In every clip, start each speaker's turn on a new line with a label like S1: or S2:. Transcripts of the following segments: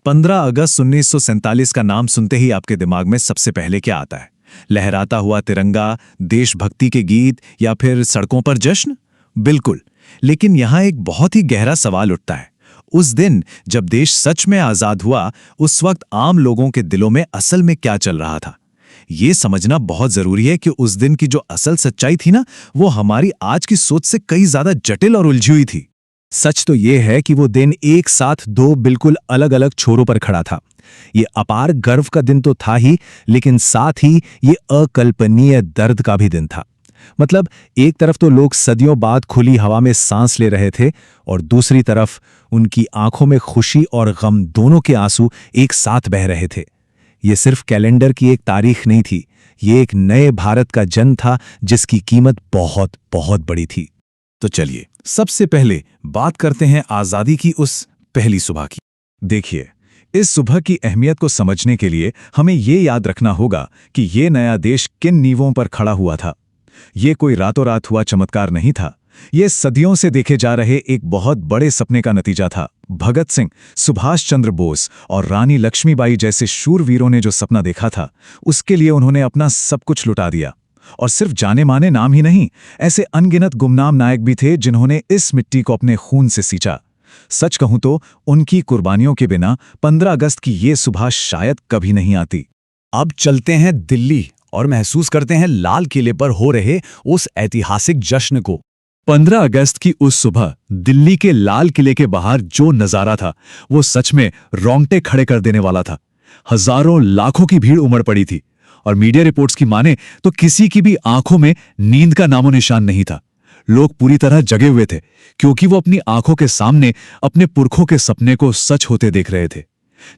S1: 15 अगस्त 1947 का नाम सुनते ही आपके दिमाग में सबसे पहले क्या आता है? लहराता हुआ तिरंगा, देशभक्ति के गीत या फिर सड़कों पर जश्न? बिल्कुल। लेकिन यहां एक बहुत ही गहरा सवाल उठता है। उस दिन जब देश सच में आजाद हुआ, उस वक्त आम लोगों के दिलों में असल में क्या चल रहा था? ये समझना बहुत जरूरी है कि उस दिन की जो असल सच्चाई थी ना, वो हमारी आज की सोच से कई ज्यादा जटिल और उलझी हुई थी।
S2: सच तो ये है कि वो दिन एक साथ दो बिल्कुल अलग अलग छोरों पर खड़ा था। ये अपार गर्व का दिन तो था ही, लेकिन साथ ही ये अकल्पनीय दर्द का भी दिन था। मतलब एक तरफ तो लोग सदियों बाद खुली हवा में सांस ले रहे थे और दूसरी तरफ उनकी आंखों में खुशी और गम दोनों के आंसू एक साथ बह रहे थे। ये सिर्फ कैलेंडर की एक तारीख नहीं थी, ये एक नए भारत का जन्म था जिसकी कीमत बहुत बहुत बड़ी थी।
S1: तो चलिए सबसे पहले बात करते हैं आजादी की उस पहली सुबह की। देखिए, इस सुबह की अहमियत को समझने के लिए हमें ये याद रखना होगा कि ये नया देश किन नींवों पर खड़ा हुआ था। ये कोई रातों रात हुआ चमत्कार नहीं था। ये सदियों से देखे जा रहे एक बहुत बड़े सपने का नतीजा था। भगत सिंह, सुभाष चंद्र बोस और रानी लक्ष्मीबाई जैसे शूरवीरों ने जो सपना देखा था, उसके लिए उन्होंने अपना सब कुछ लुटा दिया। और सिर्फ जाने माने नाम ही नहीं, ऐसे अनगिनत गुमनाम नायक भी थे जिन्होंने इस मिट्टी को अपने खून से सींचा। सच कहूं तो उनकी कुर्बानियों के बिना 15 अगस्त की ये सुबह शायद कभी नहीं आती।
S2: अब चलते हैं दिल्ली और महसूस करते हैं लाल किले पर हो रहे उस ऐतिहासिक जश्न को। 15 अगस्त की उस सुबह दिल्ली के लाल किले के बाहर जो नजारा था, वो सच में रोंगटे खड़े कर देने वाला था। हजारों लाखों की भीड़ उमड़ पड़ी थी और मीडिया रिपोर्ट्स की माने तो किसी की भी आंखों में नींद का नामो निशान नहीं था। लोग पूरी तरह जगे हुए थे क्योंकि वो अपनी आंखों के सामने अपने पुरखों के सपने को सच होते देख रहे थे।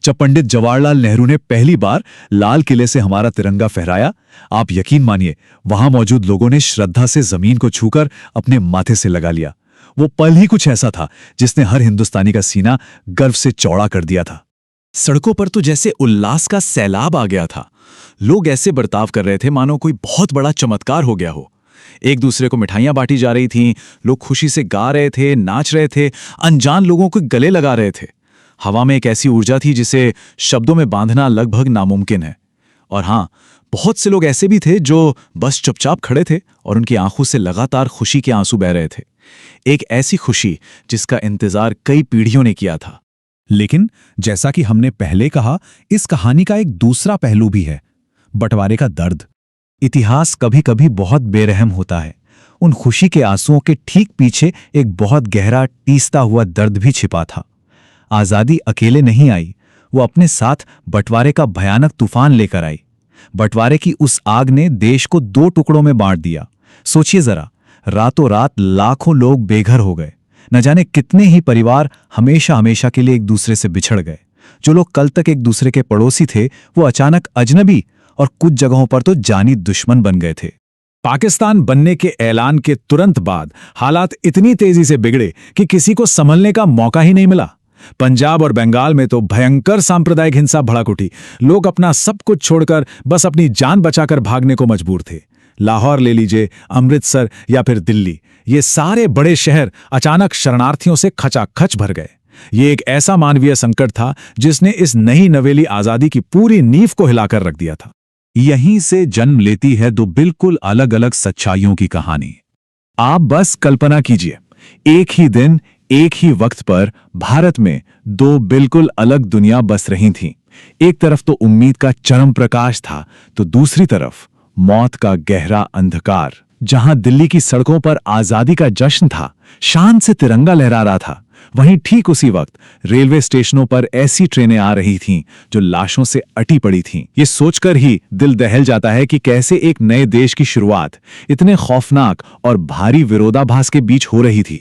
S2: जब पंडित जवाहरलाल नेहरू ने पहली बार लाल किले से हमारा तिरंगा फहराया, आप यकीन मानिए वहां मौजूद लोगों ने श्रद्धा से जमीन को छूकर अपने माथे से लगा लिया। वो पल ही कुछ ऐसा था जिसने हर हिंदुस्तानी का सीना गर्व से चौड़ा कर दिया था।
S1: सड़कों पर तो जैसे उल्लास का सैलाब आ गया था। लोग ऐसे बर्ताव कर रहे थे मानो कोई बहुत बड़ा चमत्कार हो गया हो। एक दूसरे को मिठाइयां बांटी जा रही थीं, लोग खुशी से गा रहे थे, नाच रहे थे, अनजान लोगों को गले लगा रहे थे। हवा में एक ऐसी ऊर्जा थी जिसे शब्दों में बांधना लगभग नामुमकिन है। और हाँ, बहुत से लोग ऐसे भी थे जो बस चुपचाप खड़े थे और उनकी आंखों से लगातार खुशी के आंसू बह रहे थे। एक ऐसी खुशी जिसका इंतजार कई पीढ़ियों ने किया था।
S2: लेकिन जैसा कि हमने पहले कहा, इस कहानी का एक दूसरा पहलू भी है, बंटवारे का दर्द। इतिहास कभी कभी बहुत बेरहम होता है। उन खुशी के आंसुओं के ठीक पीछे एक बहुत गहरा टीसता हुआ दर्द भी छिपा था। आजादी अकेले नहीं आई, वो अपने साथ बंटवारे का भयानक तूफान लेकर आई। बंटवारे की उस आग ने देश को दो टुकड़ों में बांट दिया। सोचिए जरा, रातों रात लाखों लोग बेघर हो गए। न जाने कितने ही परिवार हमेशा हमेशा के लिए एक दूसरे से बिछड़ गए। जो लोग कल तक एक दूसरे के पड़ोसी थे, वो अचानक अजनबी और कुछ जगहों पर तो जानी दुश्मन बन गए थे।
S1: पाकिस्तान बनने के ऐलान के तुरंत बाद हालात इतनी तेजी से बिगड़े कि किसी को संभलने का मौका ही नहीं मिला। पंजाब और बंगाल में तो भयंकर सांप्रदायिक हिंसा भड़क उठी। लोग अपना सब कुछ छोड़कर बस अपनी जान बचाकर भागने को मजबूर थे। लाहौर ले लीजिए, अमृतसर या फिर दिल्ली, ये सारे बड़े शहर अचानक शरणार्थियों से खचाखच भर गए। ये एक ऐसा मानवीय संकट था जिसने इस नई नवेली आजादी की पूरी नींव को हिलाकर रख दिया था।
S2: यहीं से जन्म लेती है दो बिल्कुल अलग अलग सच्चाइयों की कहानी। आप बस कल्पना कीजिए, एक ही दिन एक ही वक्त पर भारत में दो बिल्कुल अलग दुनिया बस रही थीं। एक तरफ तो उम्मीद का चरम प्रकाश था, तो दूसरी तरफ मौत का गहरा अंधकार। जहां दिल्ली की सड़कों पर आजादी का जश्न था, शान से तिरंगा लहरा रहा था, वहीं ठीक उसी वक्त रेलवे स्टेशनों पर ऐसी ट्रेनें आ रही थीं जो लाशों से अटी पड़ी थीं। ये सोचकर ही दिल दहल जाता है कि कैसे एक नए देश की शुरुआत इतने खौफनाक और भारी विरोधाभास के बीच हो रही थी।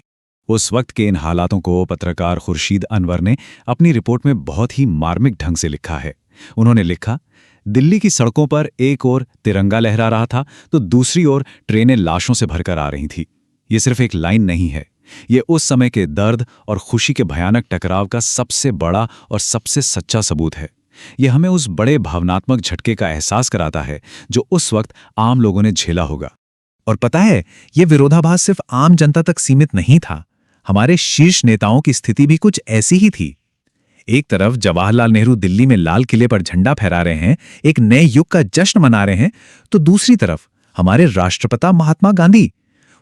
S1: उस वक्त के इन हालातों को पत्रकार खुर्शीद अनवर ने अपनी रिपोर्ट में बहुत ही मार्मिक ढंग से लिखा है। उन्होंने लिखा, दिल्ली की सड़कों पर एक ओर तिरंगा लहरा रहा था तो दूसरी ओर ट्रेनें लाशों से भरकर आ रही थी। ये सिर्फ एक लाइन नहीं है, ये उस समय के दर्द और खुशी के भयानक टकराव का सबसे बड़ा और सबसे सच्चा सबूत है। ये हमें उस बड़े भावनात्मक झटके का एहसास कराता है जो उस वक्त आम लोगों ने झेला होगा।
S2: और पता है, ये विरोधाभास सिर्फ आम जनता तक सीमित नहीं था। हमारे शीर्ष नेताओं की स्थिति भी कुछ ऐसी ही थी।
S1: एक तरफ जवाहरलाल नेहरू दिल्ली में लाल किले पर झंडा फहरा रहे हैं, एक नए युग का जश्न मना रहे हैं, तो दूसरी तरफ हमारे राष्ट्रपिता महात्मा गांधी,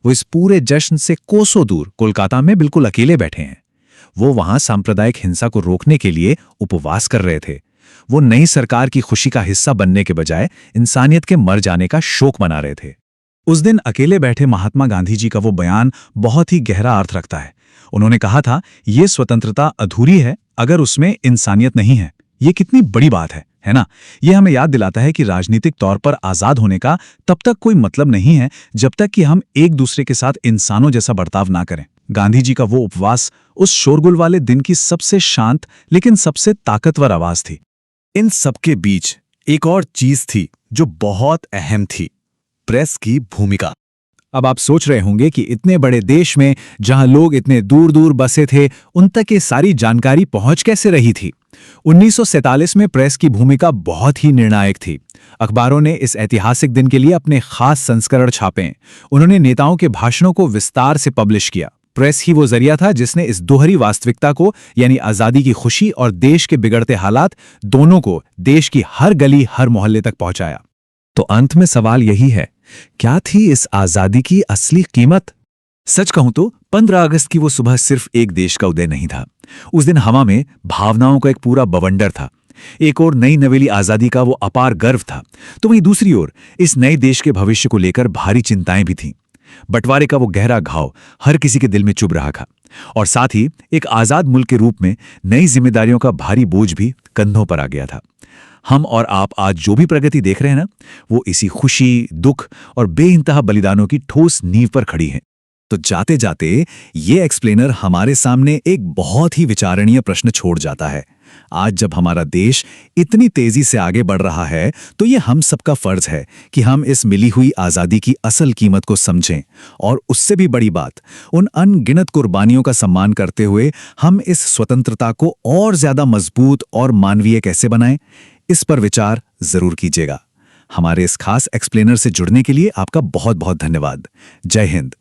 S1: वो इस पूरे जश्न से कोसों दूर कोलकाता में बिल्कुल अकेले बैठे हैं। वो वहां सांप्रदायिक हिंसा को रोकने के लिए उपवास कर रहे थे। वो नई सरकार की खुशी का हिस्सा बनने के बजाय इंसानियत के मर जाने का शोक मना रहे थे। उस दिन अकेले बैठे महात्मा गांधी जी का वो बयान बहुत ही गहरा अर्थ रखता है। उन्होंने कहा था, ये स्वतंत्रता अधूरी है अगर उसमें इंसानियत नहीं है। ये कितनी बड़ी बात है ना? ये हमें याद दिलाता है कि राजनीतिक तौर पर आजाद होने का तब तक कोई मतलब नहीं है जब तक कि हम एक दूसरे के साथ इंसानों जैसा बर्ताव ना करें। गांधी जी का वो उपवास उस शोरगुल वाले दिन की सबसे शांत लेकिन सबसे ताकतवर आवाज थी।
S2: इन सबके बीच एक और चीज थी जो बहुत अहम थी, प्रेस की भूमिका।
S1: अब आप सोच रहे होंगे कि इतने बड़े देश में जहां लोग इतने दूर दूर बसे थे, उन तक ये सारी जानकारी पहुंच कैसे रही थी? 1947 में प्रेस की भूमिका बहुत ही निर्णायक थी। अखबारों ने इस ऐतिहासिक दिन के लिए अपने खास संस्करण छापे। उन्होंने नेताओं के भाषणों को विस्तार से पब्लिश किया। प्रेस ही वो जरिया था जिसने इस दोहरी वास्तविकता को, यानी आजादी की खुशी और देश के बिगड़ते हालात, दोनों को देश की हर गली हर मोहल्ले तक पहुंचाया।
S2: तो अंत में सवाल यही है, क्या थी इस आजादी की असली कीमत?
S1: सच कहूं तो 15 अगस्त की वो सुबह सिर्फ एक देश का उदय नहीं था। उस दिन हवा में भावनाओं का एक पूरा बवंडर था। एक और नई नवेली आजादी का वो अपार गर्व था, तो वहीं दूसरी ओर इस नए देश के भविष्य को लेकर भारी चिंताएं भी थीं। बंटवारे का वो गहरा घाव हर किसी के दिल में चुभ रहा था, और साथ ही एक आजाद मुल्क के रूप में नई जिम्मेदारियों का भारी बोझ भी कंधों पर आ गया था। हम और आप आज जो भी प्रगति देख रहे हैं ना, वो इसी खुशी, दुख और बेइंतहा बलिदानों की ठोस नींव पर खड़ी है।
S2: तो जाते जाते ये एक्सप्लेनर हमारे सामने एक बहुत ही विचारणीय प्रश्न छोड़ जाता है। आज जब हमारा देश इतनी तेजी से आगे बढ़ रहा है, तो ये हम सबका फर्ज है कि हम इस मिली हुई आजादी की असल कीमत को समझें, और उससे भी बड़ी बात, उन अनगिनत कुर्बानियों का सम्मान करते हुए हम इस स्वतंत्रता को और ज्यादा मजबूत और मानवीय कैसे बनाएं, इस पर विचार जरूर कीजिएगा। हमारे इस खास एक्सप्लेनर से जुड़ने के लिए आपका बहुत बहुत धन्यवाद। जय हिंद।